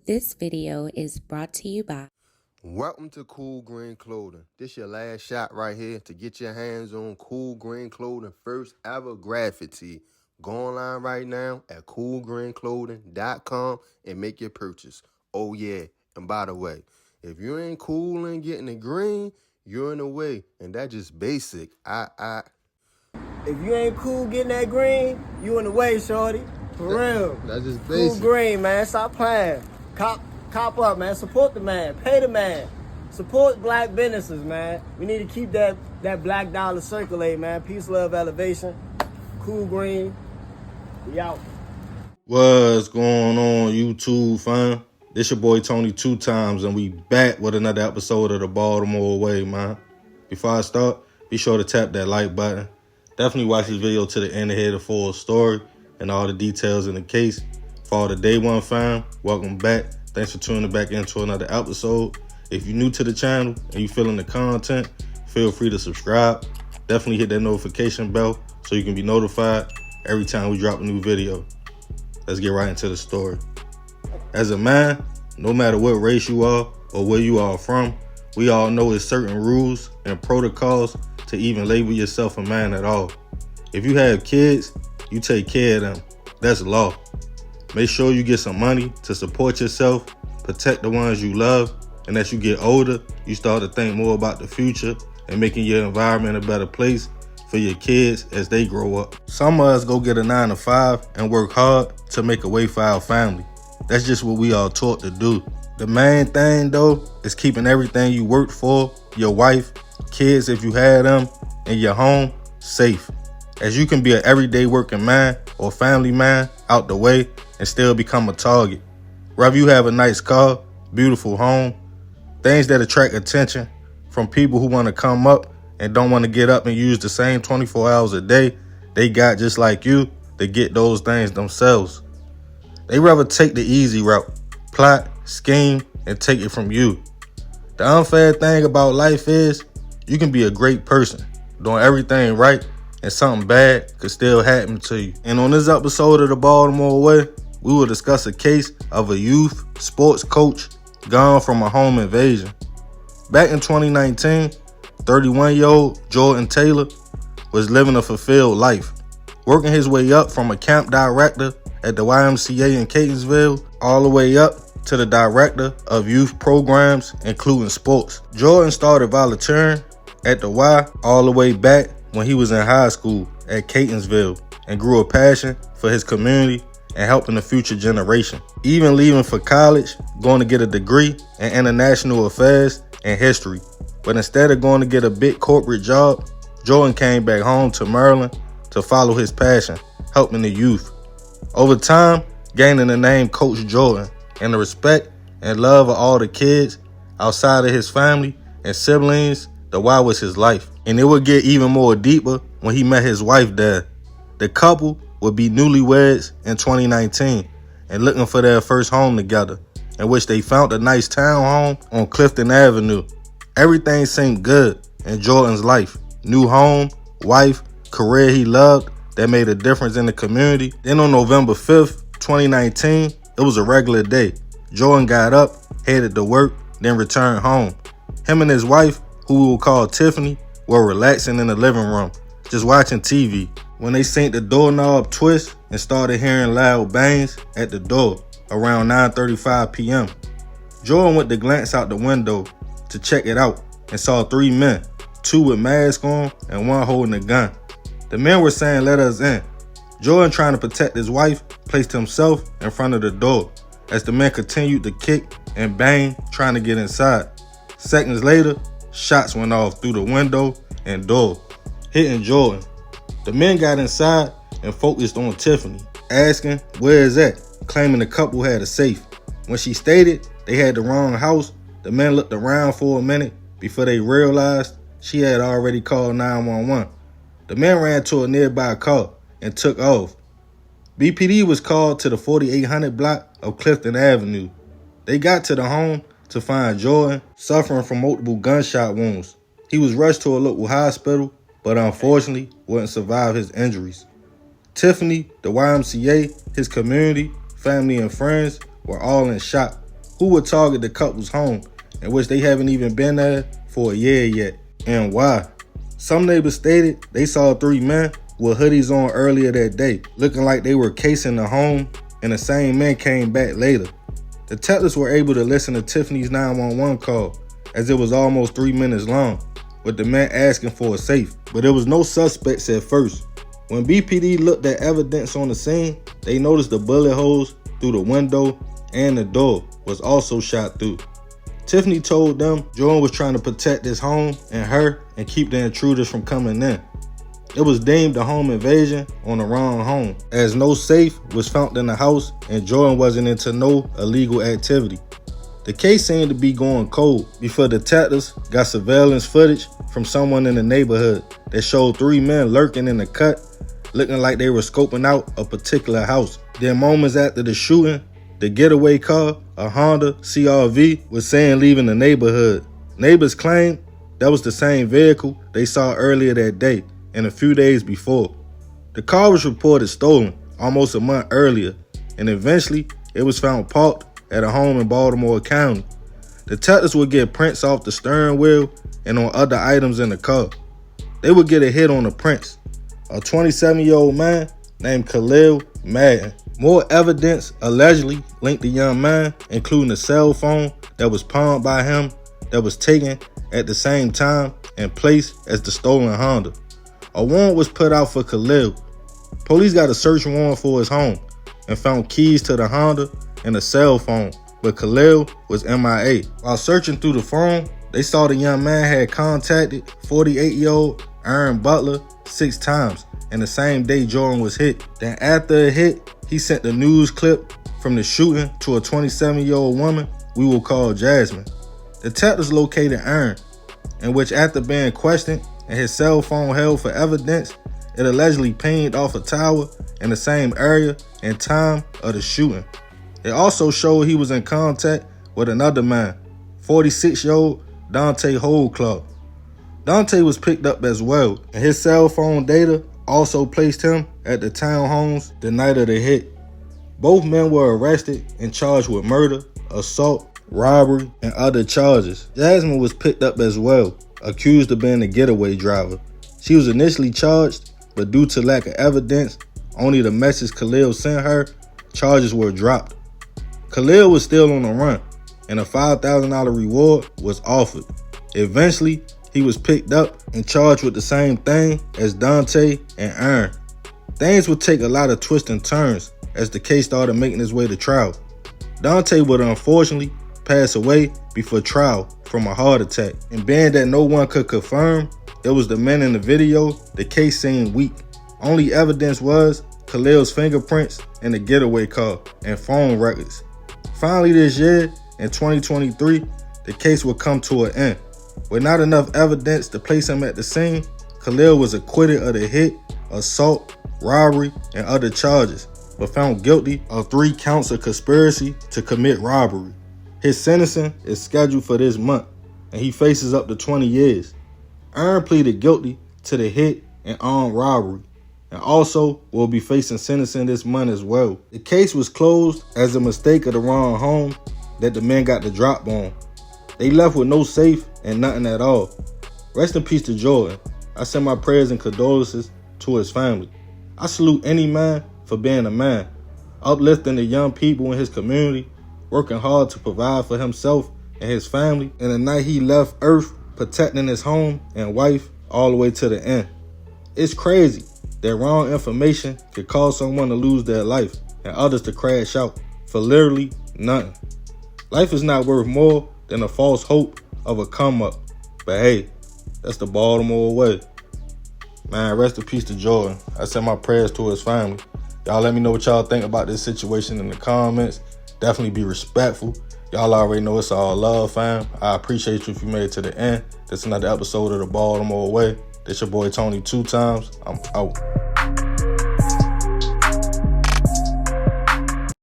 This video is brought to you by Welcome to Cool Green Clothing. This your last shot right here to get your hands on Cool Green Clothing first ever graffiti. Go online right now at coolgreenclothing.com and make your purchase. Oh yeah, and by the way, if you ain't cool and getting the green, you're in the way, and that's just basic. If you ain't cool getting that green, you in the way, shorty. For real. That's just Cool basic. green, man. Stop playing. Cop up, man. Support the man. Pay the man. Support black businesses, man. We need to keep that black dollar circulating, man. Peace, love, elevation. Cool green. We out. What's going on, YouTube, fam? This your boy Tony 2 times, and we back with another episode of the Baltimore Way, man. Before I start, be sure to tap that like button. Definitely watch this video to the end to hear the full story and all the details in the case. For all the day one fam, welcome back. Thanks for tuning back into another episode. If you're new to the channel and you feeling the content, feel free to subscribe. Definitely hit that notification bell so you can be notified every time we drop a new video. Let's get right into the story. As a man, no matter what race you are or where you are from, we all know there's certain rules and protocols to even label yourself a man at all. If you have kids, you take care of them. That's law. Make sure you get some money to support yourself, protect the ones you love, and as you get older, you start to think more about the future and making your environment a better place for your kids as they grow up. Some of us go get a 9 to 5 and work hard to make a way for our family. That's just what we are taught to do. The main thing though is keeping everything you worked for, your wife, kids if you had them, and your home safe. As you can be an everyday working man or family man out the way and still become a target. Whether you have a nice car, beautiful home, things that attract attention from people who want to come up and don't want to get up and use the same 24 hours a day they got just like you to get those things themselves. They rather take the easy route, plot, scheme, and take it from you. The unfair thing about life is you can be a great person, doing everything right, and something bad could still happen to you. And on this episode of the Baltimore Way, we will discuss a case of a youth sports coach gone from a home invasion. Back in 2019, 31-year-old Jordan Taylor was living a fulfilled life, working his way up from a camp director at the YMCA in Catonsville all the way up to the director of youth programs, including sports. Jordan started volunteering at the Y all the way back when he was in high school at Catonsville and grew a passion for his community and helping the future generation. Even leaving for college, going to get a degree in international affairs and history. But instead of going to get a big corporate job, Jordan came back home to Maryland to follow his passion, helping the youth. Over time, gaining the name Coach Jordan and the respect and love of all the kids outside of his family and siblings, the Y was his life. And it would get even more deeper when he met his wife there. The couple would be newlyweds in 2019 and looking for their first home together, in which they found a nice townhome on Clifton Avenue. Everything seemed good in Jordan's life. New home, wife, career he loved that made a difference in the community. Then on November 5th, 2019, it was a regular day. Jordan got up, headed to work, then returned home. Him and his wife, who we will call Tiffany, were relaxing in the living room, just watching TV, when they seen the doorknob twist and started hearing loud bangs at the door around 9:35 p.m. Jordan went to glance out the window to check it out and saw 3 men, 2 with masks on and 1 holding a gun. The men were saying, "Let us in." Jordan, trying to protect his wife, placed himself in front of the door as the men continued to kick and bang, trying to get inside. Seconds later, shots went off through the window and door, hitting Jordan. The men got inside and focused on Tiffany, asking, "Where is that?" claiming the couple had a safe. When she stated they had the wrong house, the men looked around for a minute before they realized she had already called 911. The men ran to a nearby car and took off. BPD was called to the 4800 block of Clifton Avenue. They got to the home to find Jordan suffering from multiple gunshot wounds. He was rushed to a local hospital, but unfortunately wouldn't survive his injuries. Tiffany, the YMCA, his community, family, and friends were all in shock who would target the couple's home, in which they haven't even been there for a year yet, and why. Some neighbors stated they saw 3 men with hoodies on earlier that day, looking like they were casing the home, and the same men came back later. Detectives were able to listen to Tiffany's 911 call, as it was almost 3 minutes long, with the men asking for a safe, but there was no suspects at first. When BPD looked at evidence on the scene, they noticed the bullet holes through the window and the door was also shot through. Tiffany told them Jordan was trying to protect his home and her and keep the intruders from coming in. It was deemed a home invasion on the wrong home, as no safe was found in the house and Jordan wasn't into no illegal activity. The case seemed to be going cold before detectives got surveillance footage from someone in the neighborhood that showed 3 men lurking in the cut, looking like they were scoping out a particular house. Then moments after the shooting, the getaway car, a Honda CR-V, was seen leaving the neighborhood. Neighbors claimed that was the same vehicle they saw earlier that day and a few days before. The car was reported stolen almost a month earlier, and eventually it was found parked at a home in Baltimore County. Detectives would get prints off the steering wheel and on other items in the car. They would get a hit on the prints. A 27-year-old man named Khalil Madden. More evidence allegedly linked the young man, including a cell phone that was pawned by him that was taken at the same time and place as the stolen Honda. A warrant was put out for Khalil. Police got a search warrant for his home and found keys to the Honda and a cell phone, but Khalil was MIA. While searching through the phone, they saw the young man had contacted 48-year-old Aaron Butler 6 times, and the same day Jordan was hit. Then after a hit, he sent the news clip from the shooting to a 27-year-old woman we will call Jasmine. Detectives located Aaron, in which after being questioned and his cell phone held for evidence, it allegedly pinged off a tower in the same area and time of the shooting. It also showed he was in contact with another man, 46-year-old Dante Holdclaw. Dante was picked up as well, and his cell phone data also placed him at the townhomes the night of the hit. Both men were arrested and charged with murder, assault, robbery, and other charges. Jasmine was picked up as well, accused of being a getaway driver. She was initially charged, but due to lack of evidence, only the message Khalil sent her, charges were dropped. Khalil was still on the run, and a $5,000 reward was offered. Eventually, he was picked up and charged with the same thing as Dante and Aaron. Things would take a lot of twists and turns as the case started making its way to trial. Dante would unfortunately pass away before trial from a heart attack, and being that no one could confirm it was the men in the video, the case seemed weak. Only evidence was Khalil's fingerprints in the getaway car and phone records. Finally this year, in 2023, the case would come to an end. With not enough evidence to place him at the scene, Khalil was acquitted of the hit, assault, robbery, and other charges, but found guilty of 3 counts of conspiracy to commit robbery. His sentencing is scheduled for this month, and he faces up to 20 years. Aaron pleaded guilty to the hit and armed robbery, and also will be facing sentencing this month as well. The case was closed as a mistake of the wrong home that the men got the drop on. They left with no safe and nothing at all. Rest in peace to Jordan. I send my prayers and condolences to his family. I salute any man for being a man, uplifting the young people in his community, working hard to provide for himself and his family, and the night he left Earth, protecting his home and wife all the way to the end. It's crazy that wrong information could cause someone to lose their life and others to crash out for literally nothing. Life is not worth more than a false hope of a come up. But hey, that's the Baltimore way. Man, rest in peace to Jordan. I send my prayers to his family. Y'all let me know what y'all think about this situation in the comments. Definitely be respectful. Y'all already know it's all love, fam. I appreciate you if you made it to the end. This is another episode of the Baltimore Way. This your boy Tony 2 times. I'm out.